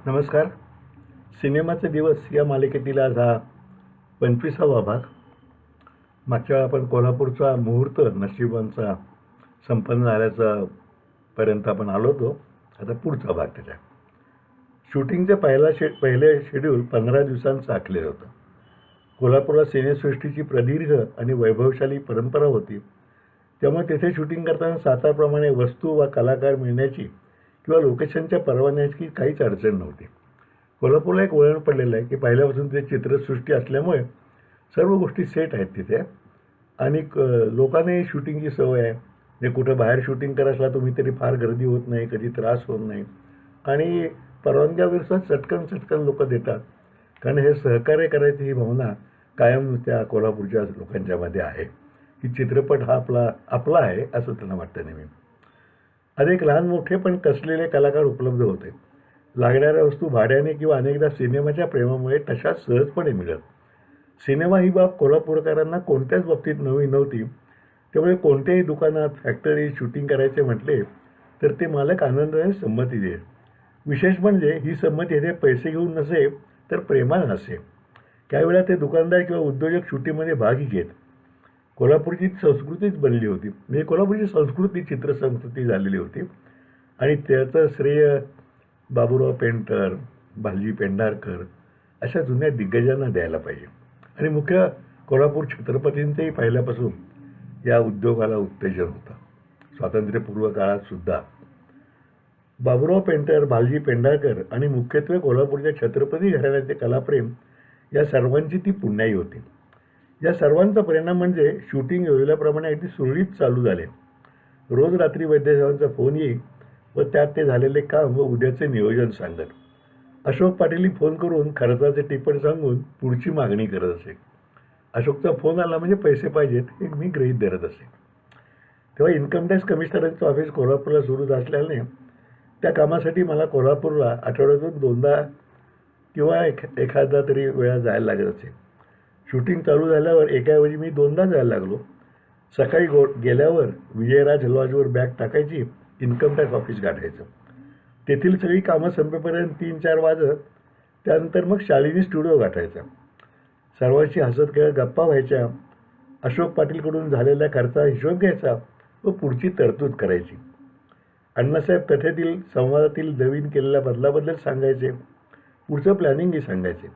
नमस्कार. सिनेमाचे दिवस या मालिकेतील आज हा 25वा भाग. मागच्या वेळा आपण कोल्हापूरचा मुहूर्त नशिबांचा संपन्न झाल्याचा पर्यंत आपण आलो होतो. आता पुढचा भाग त्याच्या. शूटिंगचे पहिले शेड्यूल 15 दिवसांचं आखलेलं होतं. कोल्हापूरला सिनेसृष्टीची प्रदीर्घ आणि वैभवशाली परंपरा होती. त्यामुळे तेथे शूटिंग करताना सातारप्रमाणे वस्तू वा कलाकार मिळण्याची किंवा लोकेशनच्या परवान्याची काहीच अडचण नव्हती. कोल्हापूरला एक वळण पडलेलं आहे की पहिल्यापासून ते चित्रसृष्टी असल्यामुळे सर्व गोष्टी सेट आहेत तिथे आणि लोकांनाही शूटिंगची सवय आहे. म्हणजे कुठं बाहेर शूटिंग करायला तुम्ही तरी फार गर्दी होत नाही, कधी त्रास होत नाही आणि परवानग्याविरुद्ध चटकन लोक देतात. कारण हे सहकार्य करायची ही भावना कायम त्या कोल्हापूरच्या लोकांच्यामध्ये आहे की चित्रपट हा आपला आहे असं त्यांना वाटतं नेहमी. अनेक लहान मोठे पण कसलेले कलाकार उपलब्ध होते. लागणाऱ्या वस्तू भाड्याने किंवा अनेकदा सिनेमाच्या प्रेमामुळे तशाच सहजपणे मिळत. सिनेमा ही बाब कोल्हापूरकरांना कोणत्याच बाबतीत नवी नव्हती. त्यामुळे कोणत्याही दुकानात फॅक्टरी शूटिंग करायचे म्हटले तर ते मालक आनंदाने संमती देत. विशेष म्हणजे ही संमती येथे पैसे घेऊन नसे तर प्रेमाने असे. त्यावेळेला ते दुकानदार किंवा उद्योजक शूटिंगमध्ये भाग घेत. कोल्हापूरची संस्कृतीच बनली होती. म्हणजे कोल्हापूरची संस्कृती चित्रसंस्कृती झालेली होती आणि त्याचं श्रेय बाबूराव पेंटर, भालजी पेंढारकर अशा जुन्या दिग्गजांना द्यायला पाहिजे. आणि मुख्य कोल्हापूर छत्रपतींचंही पहिल्यापासून या उद्योगाला उत्तेजन होतं. स्वातंत्र्यपूर्व काळात सुद्धा बाबूराव पेंटर, भालजी पेंढारकर आणि मुख्यत्वे कोल्हापूरच्या छत्रपती घराण्याचे कलाप्रेम या सर्वांची ती पुण्याई होती. या सर्वांचा परिणाम म्हणजे शूटिंग योजल्याप्रमाणे अगदी सुरळीत चालू झाले. रोज रात्री वैद्यसाहेबांचा फोन येईल व त्यात ते झालेले काम व उद्याचे नियोजन सांगत. अशोक पाटीलनी फोन करून खर्चाचे टिपण सांगून पुढची मागणी करत असे. अशोकचा फोन आला म्हणजे पैसे पाहिजेत हे मी गृहीत धरत असे. तेव्हा इन्कम टॅक्स कमिशनरांचं ऑफिस कोल्हापूरला सुरू असल्याने त्या कामासाठी मला कोल्हापूरला आठवड्यातून 2दा किंवा एखादा तरी वेळा जायला लागत असे. शूटिंग चालू झाल्यावर एकाऐवजी मी 2दा जायला लागलो. सकाळी गेल्यावर विजयराज लॉजवर बॅग टाकायची, इन्कम टॅक्स ऑफिस गाठायचं. तेथील सगळी कामं संपेपर्यंत 3-4 वाजत. त्यानंतर मग शालिनी स्टुडिओ गाठायचा. सर्वांशी हसत खेळत गप्पा व्हायच्या. अशोक पाटीलकडून झालेल्या खर्चाचा हिशोब घ्यायचा व पुढची तरतूद करायची. अण्णासाहेब कथेतील संवादातील नवीन केलेल्या बदलाबद्दल सांगायचे. पुढचं प्लॅनिंगही सांगायचे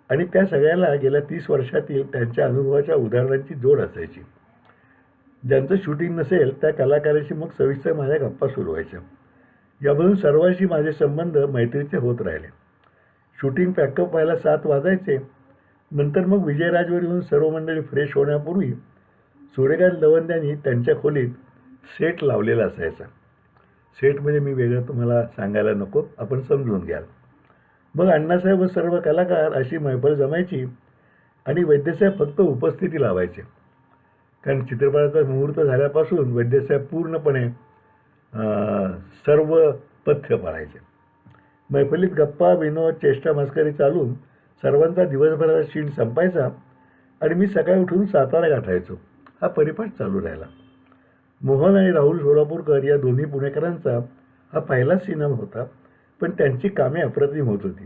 आणि त्या सगळ्याला गेल्या 30 वर्षातील त्यांच्या अनुभवाच्या उदाहरणांची जोड असायची. ज्यांचं शूटिंग नसेल त्या कलाकाराशी मग सविस्तर माझ्या गप्पा सुरू व्हायच्या. यामधून सर्वांशी माझे संबंध मैत्रीचे होत राहिले. शूटिंग पॅकअप व्हायला 7 वाजायचे. नंतर मग विजयराजवर येऊन सर्व मंडळी फ्रेश होण्यापूर्वी सूर्यकांत लवंद्यांनी त्यांच्या खोलीत सेट लावलेला असायचा. सेट म्हणजे मी वेगळं तुम्हाला सांगायला नको, आपण समजून घ्याल. मग अण्णासाहेब व सर्व कलाकार अशी मैफल जमायची आणि वैद्यसाहेब फक्त उपस्थिती लावायचे. कारण चित्रपटाचा मुहूर्त झाल्यापासून वैद्यसाहेब पूर्णपणे सर्व पथ्य पाळायचे. मैफलीत गप्पा, विनोद, चेष्टा मस्करी चालून सर्वांचा दिवसभराचा शीण संपायचा आणि मी सकाळी उठून सातारा गाठायचो. हा परिपाठ चालू राहिला. मोहन आणि राहुल सोलापूरकर या दोन्ही पुणेकरांचा हा पहिलाच सिनेमा होता, पण त्यांची कामे अप्रतिम होत होती.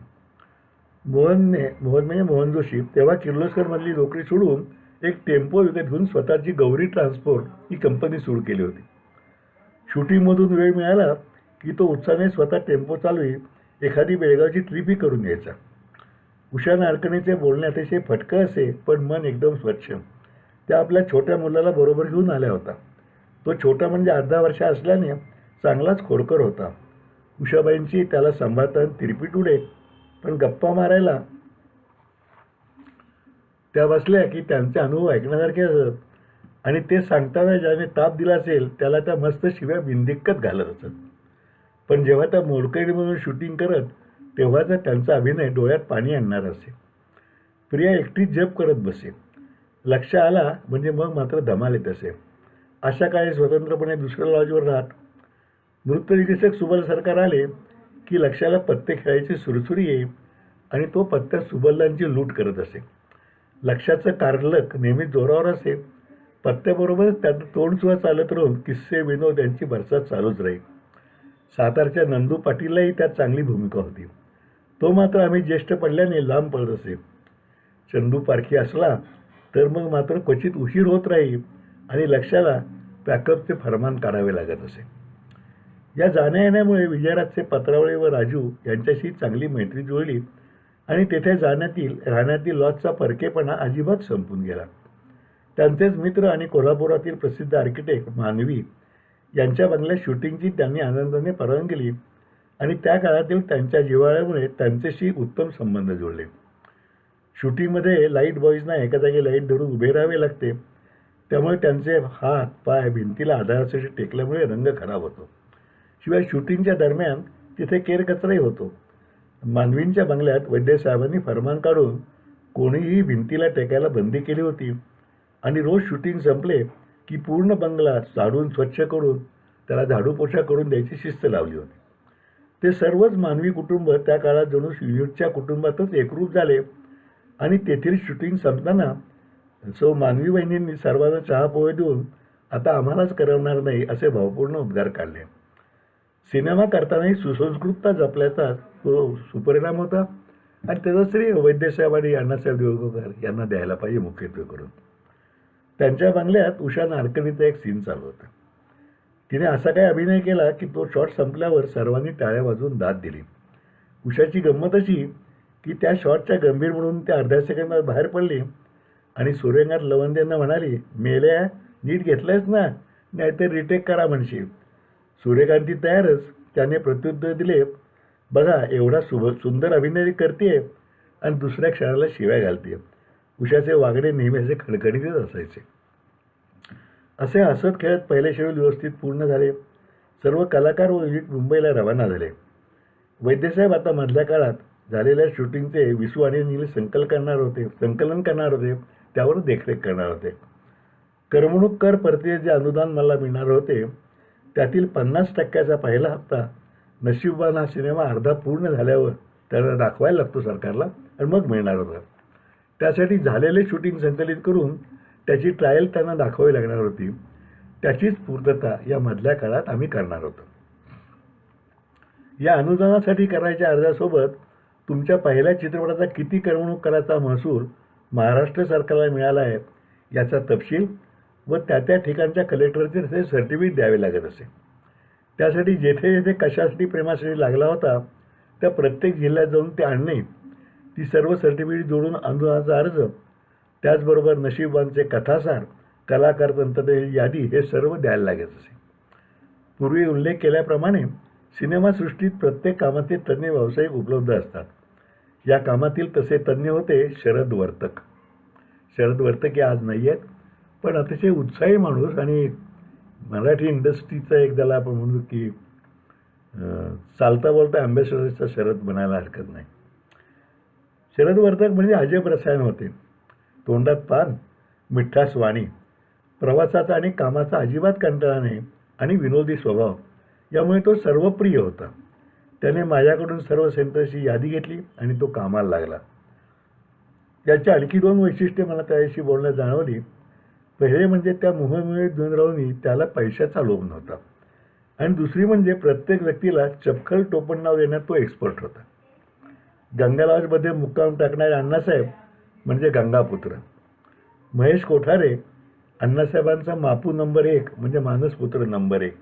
मोहन म्हणजे मोहन जोशी तेव्हा किर्लोस्करमधली नोकरी सोडून एक टेम्पो विकत घेऊन स्वतःची गौरी ट्रान्सपोर्ट ही कंपनी सुरू केली होती. शूटिंगमधून वेळ मिळाला की तो उत्साहाने स्वतः टेम्पो चालवी एखादी बेळगावची ट्रिपही करून यायचा. उषा नाडकर्णीचे बोलणे अतिशय फटकं असे, पण मन एकदम स्वच्छ. त्या आपल्या छोट्या मुलाला बरोबर घेऊन आल्या होता. तो छोटा म्हणजे 10 वर्ष असल्याने चांगलाच खोडकर होता. उषाबाईंची त्याला सांभाळताना तिरपीट उडे, पण गप्पा मारायला त्या बसल्या की त्यांचे अनुभव ऐकण्यासारखे असत आणि ते सांगताना ज्याने ताप दिला असेल त्याला त्या मस्त शिव्या बिनदिक्कत घालत असत. पण जेव्हा त्या मोडकळीमधून शूटिंग करत तेव्हाचा त्यांचा अभिनय डोळ्यात पाणी आणणार असे. प्रिया एकटीच जप करत बसे. लक्ष आला म्हणजे मग मात्र धमाल येत असे. अशा काळी स्वतंत्रपणे दुसऱ्या लॉजवर राहत. नृत्यनिर्देशक सुबल सरकार आले की लक्षाला पत्ते खेळायची सुरसुरी येई आणि तो पत्त्यात सुबलदांची लूट करत असे. लक्षाचं कारलक नेहमी जोरावर असे. पत्त्याबरोबरच त्याचं तोंडसुद्धा चालत राहून किस्से, विनोद यांची बरसात चालूच राहील. सातारच्या नंदू पाटीललाही त्यात चांगली भूमिका होती. तो मात्र आम्ही ज्येष्ठ पडल्याने लांब पडत असे. चंदू पारखी असला तर मग मात्र क्वचित उशीर होत राही आणि लक्षाला पॅकअपचे फरमान काढावे लागत असे. या जाण्या येण्यामुळे विजयराजचे पत्रावळे व राजू यांच्याशी चांगली मैत्री जुळली आणि तेथे राहण्यातील लॉजचा परकेपणा अजिबात संपून गेला. त्यांचेच मित्र आणि कोल्हापुरातील प्रसिद्ध आर्किटेक्ट मानवी यांच्या बंगल्यात शूटिंगची त्यांनी आनंदाने परवानगी केली आणि त्या काळातील त्यांच्या जिव्हाळ्यामुळे त्यांच्याशी उत्तम संबंध जुळले. शूटिंगमध्ये लाईट बॉईजना एका जागी लाईट धरून उभे राहावे लागते, त्यामुळे त्यांचे हात पाय भिंतीला आधारासाठी टेकल्यामुळे रंग खराब होतो. शिवाय शूटिंगच्या दरम्यान तिथे केरकचराही होतो. मानवींच्या बंगल्यात वैद्यसाहेबांनी फरमान काढून कोणीही भिंतीला टेकायला बंदी केली होती आणि रोज शूटिंग संपले की पूर्ण बंगला झाडून स्वच्छ करून त्याला झाडूपोछा करून द्यायची शिस्त लावली होती. ते सर्वच मानवी कुटुंब त्या काळात जणू युनिटच्या कुटुंबातच एकरूप झाले आणि तेथील शूटिंग संपताना मानवी बहिणींनी सर्वांना चहा पोहे देऊन आता आम्हालाच करवणार नाही असे भावपूर्ण उद्गार काढले. सिनेमा करतानाही सुसंस्कृतता जपल्याचा तो सुपरिणाम होता आणि त्याचा श्रेय वैद्यसाहेब आणि अण्णासाहेब देवळकर यांना द्यायला पाहिजे मुख्यत्वे करून. त्यांच्या बंगल्यात उषा नारकर्णीचा एक सीन चालू होता. तिने असा काही अभिनय केला की तो शॉट संपल्यावर सर्वांनी टाळ्या वाजवून दाद दिली. उषाची गंमत अशी की त्या शॉटच्या गंभीर म्हणून त्या अर्ध्या सेकंदात बाहेर पडली आणि सूर्यकांत लवंदेंना म्हणाली, मेल्या नीट घेतलंयस ना, नाहीतर रिटेक करा म्हणशील. सूर्यकांती तयारच. त्याने प्रत्युत्तर दिले, बघा एवढा सुंदर अभिनय करते आणि दुसऱ्या क्षणाला शिव्या घालते. उषाचे वागणे नेहमी असे खडखडीतच असायचे. असे हसत खेळत पहिले शेड्यूल व्यवस्थित पूर्ण झाले. सर्व कलाकार व युनिट मुंबईला रवाना झाले. वैद्यसाहेब आता मधल्या काळात झालेल्या शूटिंगचे विसू आणि नील संकलन करणार होते, त्यावर देखरेख करणार होते. करमणूक कर परतीचे जे अनुदान मला मिळणार होते त्यातील 50% पहिला हप्ता नशीबवान हा सिनेमा अर्धा पूर्ण झाल्यावर त्याला दाखवायला लागतो सरकारला आणि मग मिळणार होता. त्यासाठी झालेले शूटिंग संकलित करून त्याची ट्रायल त्यांना दाखवावी लागणार होती. त्याचीच पूर्तता या मधल्या काळात आम्ही करणार होतो. या अनुदानासाठी करायच्या अर्जासोबत तुमच्या पहिल्या चित्रपटाचा किती करमणूक करायचा महसूल महाराष्ट्र सरकारला मिळाला आहे याचा तपशील व त्या ठिकाणच्या कलेक्टरचे तसे सर्टिफिकेट द्यावे लागत असे. त्यासाठी जेथे जेथे कशासाठी प्रेमासाठी लागला होता त्या प्रत्येक जिल्ह्यात जाऊन ते आणणे, ती सर्व सर्टिफिकेट जोडून अनुदानाचा अर्ज, त्याचबरोबर नशीबवानचे कथासार, कलाकार तंत्रज्ञान यादी हे सर्व द्यायला लागत असे. पूर्वी उल्लेख केल्याप्रमाणे सिनेमासृष्टीत प्रत्येक कामाचे तज्ज्ञ व्यावसायिक उपलब्ध असतात. या कामातील तसे तज्ज्ञ होते शरद वर्तक. शरद वर्तक हे आज नाही आहेत, पण अतिशय उत्साही माणूस आणि मराठी इंडस्ट्रीचा एक त्याला आपण म्हणू की चालता बोलता अँबॅसेडरचा शरद बनायला हरकत नाही. शरद वर्तक म्हणजे अजब रसायन होते. तोंडात पान, मिठास वाणी, प्रवासाचा आणि कामाचा अजिबात कंटाळा नाही आणि विनोदी स्वभाव यामुळे तो सर्वप्रिय होता. त्याने माझ्याकडून सर्व सेंटर्सची यादी घेतली आणि तो कामाला लागला. याची आणखी 2 वैशिष्ट्ये मला त्याच्याशी बोलण्यात जाणवली. पहिले म्हणजे त्या मोहमुळे गुणरावनी त्याला पैशाचा लोभ नव्हता आणि दुसरी म्हणजे प्रत्येक व्यक्तीला चपखल टोपण नाव देण्यात तो एक्सपर्ट होता. गंगा लॉजमध्ये मुक्काम टाकणारे अण्णासाहेब म्हणजे गंगापुत्र. महेश कोठारे अण्णासाहेबांचा मापू नंबर 1 म्हणजे मानसपुत्र नंबर 1.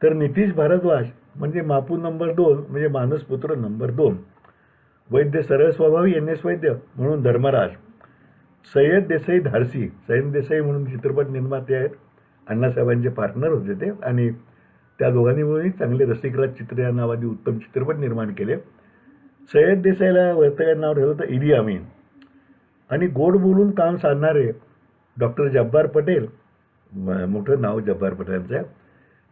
तर नितीश भारद्वाज म्हणजे मापू नंबर 2 म्हणजे मानसपुत्र नंबर 2. वैद्य सरळ स्वभावी NS वैद्य म्हणून धर्मराज. सय्यद देसाई धाडसी, सय्यद देसाई म्हणून चित्रपट निर्माते आहेत, अण्णासाहेबांचे पार्टनर होते ते आणि त्या दोघांनी मिळून चांगले रसिकराज चित्र या नावाने उत्तम चित्रपट निर्माण केले. सय्यद देसाईला वर्तकाचं नाव ठेवलं होतं इडी अमीन आणि गोड बोलून काम साधणारे डॉक्टर जब्बार पटेल, मोठं नाव जब्बार पटेलांचं आहे,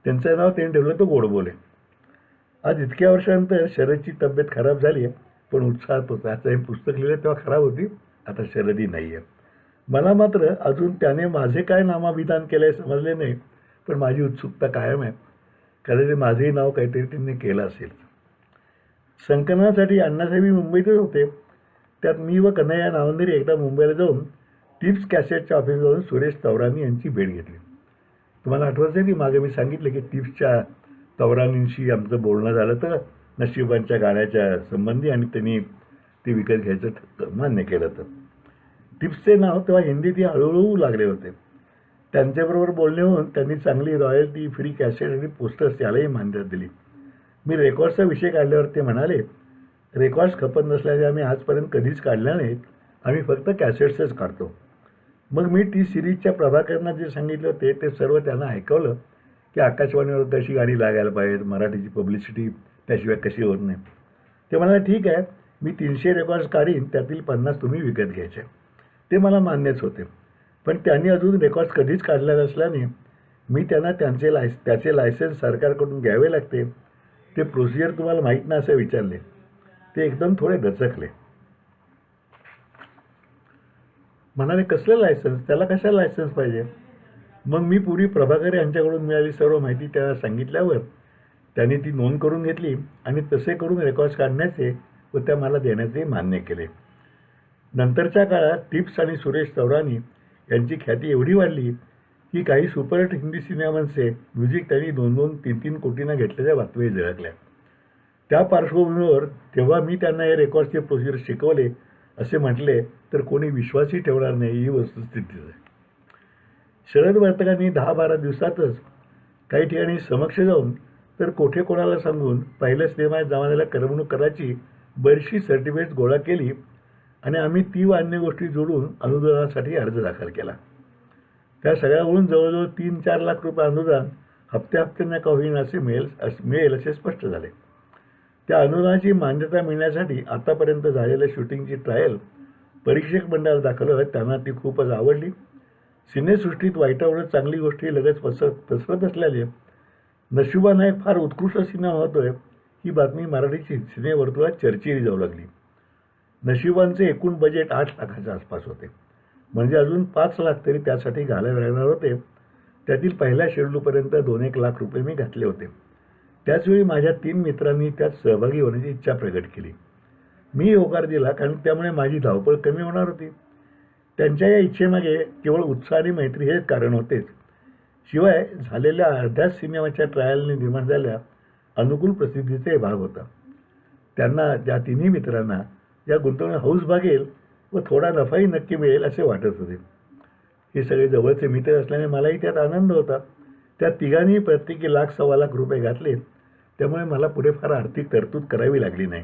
त्यांचं नाव त्यांनी ठेवलं होतं गोडबोले. आज इतक्या वर्षानंतर शरदची तब्येत खराब झाली आहे, पण उत्साहात होता. आता हे पुस्तक लिहिलं तेव्हा खराब होती, आता शरदी नाही आहे. मला मात्र अजून त्याने माझे काय नामाभिधान केलं आहे समजले नाही, पण माझी उत्सुकता कायम आहे. कदाचित माझेही नाव काहीतरी त्यांनी केलं असेल. संकलनासाठी अण्णासाहेब मुंबईतच होते. त्यात मी व कन्हैया नावंदरी एकदा मुंबईला जाऊन टिप्स कॅसेटच्या ऑफिस जाऊन सुरेश तवरानी यांची भेट घेतली. तुम्हाला आठवतं की मागे मी सांगितलं की टिप्सच्या तवरानींशी आमचं बोलणं झालं तर नशिबांच्या गाण्याच्या संबंधी आणि त्यांनी ती विकत घ्यायचं मान्य केलं. तर टिप्सचे नाव तेव्हा हिंदीत हळूहळू लागले होते. त्यांच्याबरोबर बोलणे होऊन त्यांनी चांगली रॉयल्टी, फ्री कॅसेट आणि पोस्टर्स यालाही मान्यता दिली. मी रेकॉर्ड्सचा विषय काढल्यावर ते म्हणाले, रेकॉर्ड्स खपत नसल्याने आम्ही आजपर्यंत कधीच काढल्या नाहीत, आम्ही फक्त कॅसेट्सच काढतो. मग मी टी सिरीजच्या प्रभाकरांना जे सांगितलं होते ते सर्व त्यांना ऐकवलं की आकाशवाणीवर कशी गाणी लागायला पाहिजेत, मराठीची पब्लिसिटी त्याशिवाय कशी होत नाही. ते म्हणाले, ठीक आहे, मी 300 रेकॉर्ड्स काढीन, त्यातील 50 तुम्ही विकत घ्यायचे. ते मला मान्यच होते. पण त्यांनी अजून रेकॉर्ड्स कधीच काढल्या नसल्याने मी त्यांना त्याचे लायसन्स सरकारकडून घ्यावे लागते, ते प्रोसिजर तुम्हाला माहीत नाही असं विचारले. ते एकदम थोडे दचकले. म्हणाले, कसलं लायसन्स, त्याला कशाला लायसन्स पाहिजे? मग मी पूर्वी प्रभाकर यांच्याकडून मिळाली सर्व माहिती त्यांना सांगितल्यावर त्यांनी ती नोंद करून घेतली आणि तसे करून रेकॉर्ड्स काढण्याचे व त्या मला देण्याचे मान्य केले. नंतरच्या काळात टिप्स आणि सुरेश चौरानी यांची ख्याती एवढी वाढली की काही सुपरहिट हिंदी सिनेमांचे म्युझिक त्यांनी 2-2, 3-3 कोटींना घेतल्याच्या बातम्या झळकल्या. त्या पार्श्वभूमीवर तेव्हा मी त्यांना हे रेकॉर्ड्सचे प्रोसिजर शिकवले असे म्हटले तर कोणी विश्वासही ठेवणार नाही, ही वस्तुस्थिती आहे. शरद वर्तकांनी 10-12 दिवसातच काही ठिकाणी समक्ष जाऊन तर कोठे कोणाला सांगून पहिल्या सिनेमात जमान्याला करमणूक करायची बरीचशी सर्टिफिकेट्स गोळा केली आणि आम्ही ती व अन्य गोष्टी जोडून अनुदानासाठी अर्ज दाखल केला. त्या सगळ्यावरून जवळजवळ 3-4 लाख रुपये अनुदान हप्त्याहप्त्यांना का होईना असे मिळेल असे स्पष्ट झाले. त्या अनुदानाची मान्यता मिळण्यासाठी आतापर्यंत झालेल्या शूटिंगची ट्रायल परीक्षक मंडळाला दाखल त्यांना ती खूपच आवडली. सिनेसृष्टीत वाईटावरच चांगली गोष्टी लगेच पसरत असल्याने नशिबानं एक फार उत्कृष्ट सिनेमा होतोय ही बातमी मराठी सिनेवर्तुळात चर्चेली जाऊ लागली. नशिबांचे एकूण बजेट 8 लाखाच्या आसपास होते, म्हणजे अजून 5 लाख तरी त्यासाठी घालावे लागणार होते. त्यातील पहिल्या शेड्यूलपर्यंत 2-1 लाख रुपये मी घातले होते. त्याचवेळी माझ्या 3 मित्रांनी त्यात सहभागी होण्याची इच्छा प्रकट केली. मी होकार दिला, कारण त्यामुळे माझी धावपळ कमी होणार होती. त्यांच्या या इच्छेमागे केवळ उत्साह आणि मैत्री हेच कारण होतेच. शिवाय झालेल्या अर्ध्याच सिनेमाच्या ट्रायलने निर्माण झालेल्या अनुकूल प्रसिद्धीचे भाग होता. त्यांना, त्या तिन्ही मित्रांना या गुंतवणूक हौस भागेल व थोडा नफाही नक्की मिळेल असे वाटत होते. हे सगळे जवळचे मित्र असल्याने मलाही त्यात आनंद होता. त्या तिघांनी प्रत्येकी 1-1.25 लाख रुपये घातले, त्यामुळे मला पुढे फार आर्थिक तरतूद करावी लागली नाही.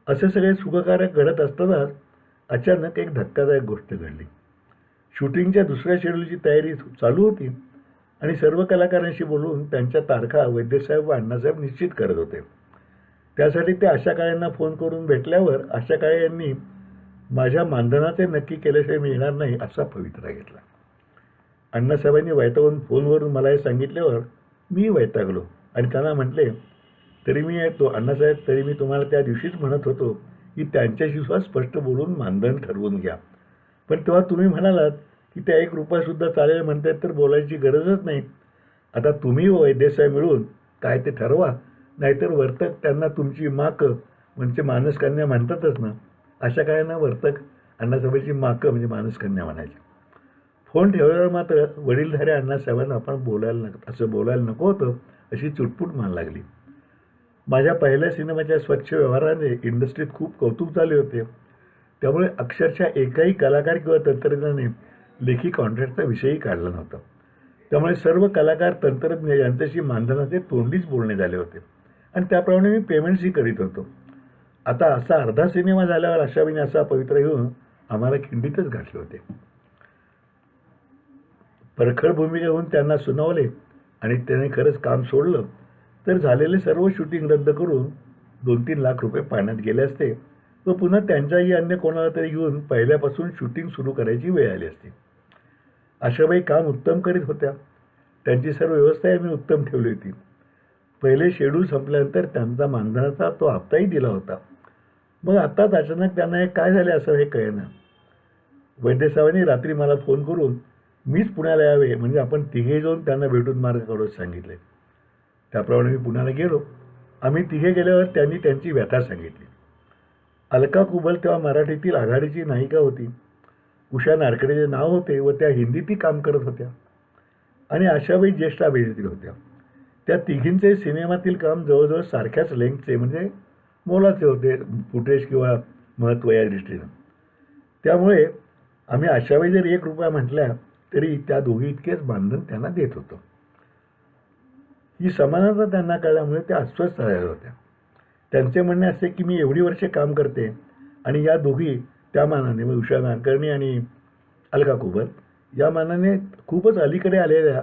असे सगळे सुखकारक घडत असतानाच अचानक एक धक्कादायक गोष्ट घडली. शूटिंगच्या दुसऱ्या शेड्यूलची तयारी चालू होती आणि सर्व कलाकारांशी बोलून त्यांच्या तारखा वैद्यसाहेब व अण्णासाहेब निश्चित करत होते. त्यासाठी ते आशा काळेंना फोन करून भेटल्यावर आशा काळे यांनी माझ्या मानधनाचे नक्की केल्याशिवाय मी येणार नाही असा पवित्रा घेतला. अण्णासाहेबांनी वैतागून फोनवरून मला हे सांगितल्यावर मी वैतागलो आणि त्यांना म्हटले, तरी मी येतो अण्णासाहेब, तरी मी तुम्हाला त्या दिवशीच म्हणत होतो की त्यांच्याशी सुद्धा स्पष्ट बोलून मानधन ठरवून घ्या. पण तेव्हा तुम्ही म्हणालात की त्या 1 रुपयासुद्धा चालेल म्हणतायत तर बोलायची गरजच नाही. आता तुम्ही व वैद्यसाहेब मिळून काय ते ठरवा, नाहीतर वर्तक त्यांना तुमची माक म्हणजे मानसकन्या म्हणतातच ना. अशा काळांना वर्तक अण्णासाहेबांची माक म्हणजे मानसकन्या म्हणायची. फोन ठेवल्यावर मात्र वडीलधाऱ्या अण्णासाहेबांना आपण बोलायला नको होतं अशी चुटपुट मान लागली. माझ्या पहिल्या सिनेमाच्या स्वच्छ व्यवहाराने इंडस्ट्रीत खूप कौतुक झाले होते. त्यामुळे अक्षरशः एकही कलाकार किंवा तंत्रज्ञाने लेखी कॉन्ट्रॅक्टचा विषयही काढला नव्हता. त्यामुळे सर्व कलाकार, तंत्रज्ञ यांच्याशी मानधनाचे तोंडीच बोलणे झाले होते आणि त्याप्रमाणे मी पेमेंट्सही करीत होतो. आता असा अर्धा सिनेमा झाल्यावर आशाबाईंनी असा पवित्रा घेऊन आम्हाला खिंडीतच घातले होते. परखड भूमिका घेऊन त्यांना सुनावले आणि त्याने खरंच काम सोडलं तर झालेले सर्व शूटिंग रद्द करून 2-3 लाख रुपये पाण्यात गेले असते व पुन्हा त्यांच्याही अन्य कोणाला तरी घेऊन पहिल्यापासून शूटिंग सुरू करायची वेळ आली असती. आशाबाई काम उत्तम करीत होत्या. त्यांची सर्व व्यवस्थाही मी उत्तम ठेवली होती. पहिले शेड्यूल संपल्यानंतर त्यांचा मानधनाचा तो हप्ताही दिला होता. मग आत्ताच अचानक त्यांना हे काय झाले असं हे कळेना. वैद्यसाहेबांनी रात्री मला फोन करून मीच पुण्याला यावे म्हणजे आपण तिघे जाऊन त्यांना भेटून मार्ग काढून सांगितले. त्याप्रमाणे मी पुण्याला गेलो. आम्ही तिघे गेल्यावर त्यांनी त्यांची व्यथा सांगितली. अलका कुबल तेव्हा मराठीतील आघाडीची नायिका होती. उषा नारकडेचे नाव होते व त्या हिंदीतही काम करत होत्या आणि आशाबाई ज्येष्ठ अभिनेत्री होत्या. त्या तिघींचे सिनेमातील काम जवळजवळ सारख्याच लेंथचे म्हणजे मोलाचे होते फुटेज किंवा महत्त्व या दृष्टीनं. त्यामुळे आम्ही अशावेळी जर 1 रुपया म्हटल्या तरी त्या दोघी इतकेच मानधन त्यांना देत होतो. ही समानता त्यांना कळल्यामुळे त्या अस्वस्थ झालेल्या होत्या. त्यांचे म्हणणे असे की मी एवढी वर्षे काम करते आणि या दोघी त्या मानाने म्हणजे उषा नाडकर्णी आणि अलका कुबल या मानाने खूपच अलीकडे आलेल्या,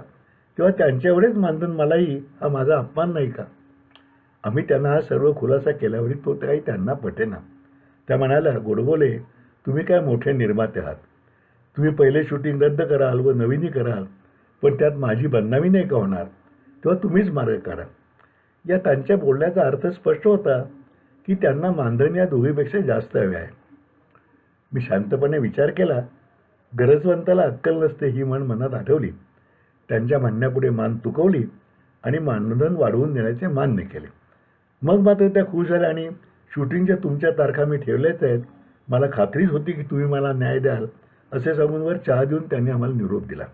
तेव्हा त्यांच्या एवढेच मानधन मलाही हा माझा अपमान नाही का? आम्ही त्यांना हा सर्व खुलासा केल्यावरही तो काही त्यांना पटेना. त्या म्हणाल्या, गोडबोले, तुम्ही काय मोठे निर्माते आहात. तुम्ही पहिले शूटिंग रद्द कराल व नवीनही कराल, पण त्यात माझी बदनामी नाही का होणार? तेव्हा तुम्हीच मार्ग काढा. या त्यांच्या बोलण्याचा अर्थ स्पष्ट होता की त्यांना मानधन या दोघीपेक्षा जास्त हवे आहे. मी शांतपणे विचार केला. गरजवंताला अक्कल नसते ही म्हण मनात आठवली. त्यांच्या म्हणण्यापुढे मान तुकवली आणि मानधन वाढवून देण्याचे मान्य केले. मग मात्र त्या खुश झाल्या आणि शूटिंगच्या तुमच्या तारखा मी ठेवल्याच आहेत, मला खात्रीच होती की तुम्ही मला न्याय द्याल असे सांगून वर चहा देऊन त्यांनी आम्हाला निरोप दिला.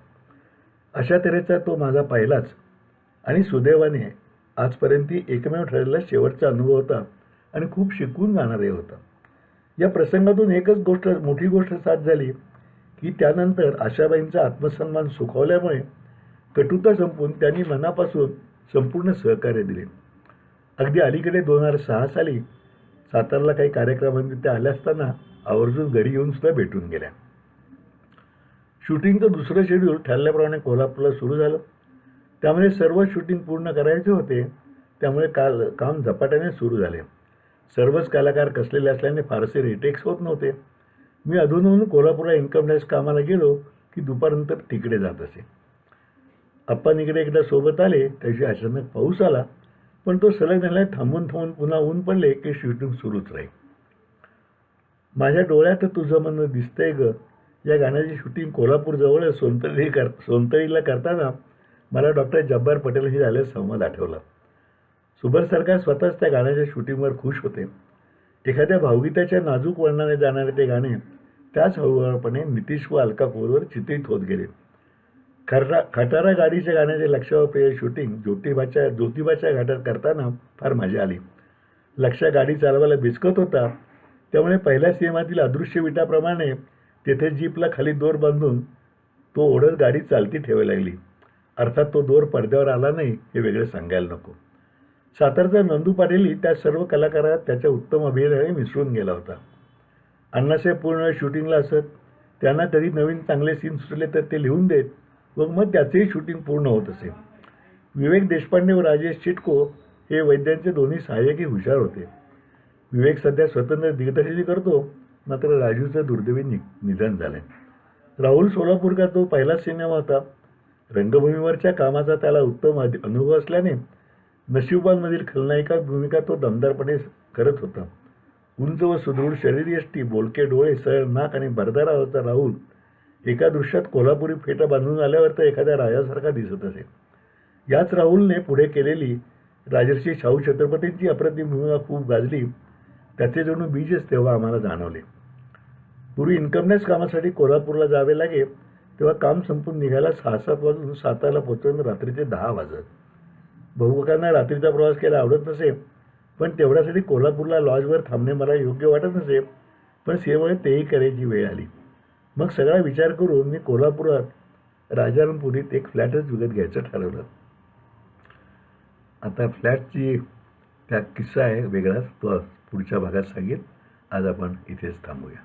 अशा तऱ्हेचा तो माझा पहिलाच आणि सुदैवाने आजपर्यंत एकमेव ठरलेला शेवटचा अनुभव होता आणि खूप शिकून जाणारे होता. या प्रसंगातून एकच मोठी गोष्ट साथ झाली की त्यानंतर आशाबाईंचा आत्मसन्मान सुखावल्यामुळे कटुता संपून त्यांनी मनापासून संपूर्ण सहकार्य दिले. अगदी अलीकडे 2006 साली सातारला काही कार्यक्रमांनी त्या आल्या असताना आवर्जून घरी येऊन सुद्धा भेटून गेल्या. शूटिंगचं दुसरं शेड्यूल ठरल्याप्रमाणे कोल्हापूरला सुरू झालं. त्यामुळे सर्व शूटिंग पूर्ण करायचे होते. त्यामुळे काम झपाट्याने सुरू झाले. सर्वच कलाकार कसलेले असल्याने फारसे रिटेक्स होत नव्हते. मी अधूनमधून कोल्हापूरला इन्कम टॅक्स कामाला गेलो की दुपारनंतर तिकडे जात असे. आपण इकडे एकदा सोबत आले त्याची अचानक पाऊस आला, पण तो सलग झाला. थांबून पुन्हा ऊन पडले की शूटिंग सुरूच राहील. माझ्या डोळ्यात तुझं मन दिसतंय ग या गाण्याची शूटिंग कोल्हापूरजवळ सोनतळीला करताना मला डॉक्टर जब्बार पटेलशी झालेला संवाद आठवला. सुबर सरकार स्वतःच त्या गाण्याच्या शूटिंगवर खुश होते. एखाद्या भावगीताच्या नाजूक वर्णाने जाणारे ते गाणे त्याच हळूहळूपणे नितीश व अलका कुबलवर चित्रित होत गेले. खटारा गाडीच्या गाण्याचे लक्षावर प्रिय शूटिंग ज्योतिबाच्या घाटात करताना फार मजा आली. लक्षा गाडी चालवायला बिचकत होता, त्यामुळे पहिल्या सिनेमातील अदृश्य विटाप्रमाणे तेथे जीपला खाली दोर बांधून तो ओढत गाडी चालती ठेवायला लागली. अर्थात तो दोर पडद्यावर आला नाही हे वेगळं सांगायला नको. सातारचा नंदू पाटीलही त्या सर्व कलाकारात त्याच्या उत्तम अभिनयाने मिसळून गेला होता. अण्णासाहेब पूर्ण शूटिंगला असत. त्यांना कधी नवीन चांगले सीन सुचले तर ते लिहून देत व मग त्याचेही शूटिंग पूर्ण होत असे. विवेक देशपांडे व राजेश चिटको हे वैद्यांचे दोन्ही सहाय्यकही हुशार होते. विवेक सध्या स्वतंत्र दिग्दर्शनी करतो, मात्र राजूचं दुर्दैवी निधन झालं. राहुल सोलापूरकर तो पहिलाच सिनेमा होता. रंगभूमीवरच्या कामाचा त्याला उत्तम अनुभव असल्याने नशिबांमधील खलनायिका भूमिका तो दमदारपणे करत होता. उंच व सुदृढ शरीरयष्टी, बोलके डोळे, सरळ नाक आणि भरदार आवाजाचा राहुल एका दृश्यात कोल्हापुरी फेटा बांधून आल्यावर तर एखाद्या राजासारखा दिसत असे. याच राहुलने पुढे केलेली राजर्षी शाहू छत्रपतींची अप्रतिम भूमिका खूप गाजली. त्याचे जणू बीजच तेव्हा आम्हाला जाणवले. पूर्वी इन्कम टॅक्स कामासाठी कोल्हापूरला जावे लागे तेव्हा काम संपून निघायला 6-7 वाजून सातारला पोहोचून रात्रीचे 10 वाजत. बहुकांना रात्रीचा प्रवास केला आवडत नसे, पण तेवढ्यासाठी कोल्हापूरला लॉजवर थांबणे मला योग्य वाटत नसे. पण सेवेमुळे तेही करायची वेळ आली. मग सगळा विचार करून मी कोल्हापुरात राजारामपुरीत एक फ्लॅटच विकत घ्यायचं ठरवलं. आता फ्लॅटची त्या किस्सा आहे वेगळाच, तो पुढच्या भागात सांगेन. आज आपण इथेच थांबूया.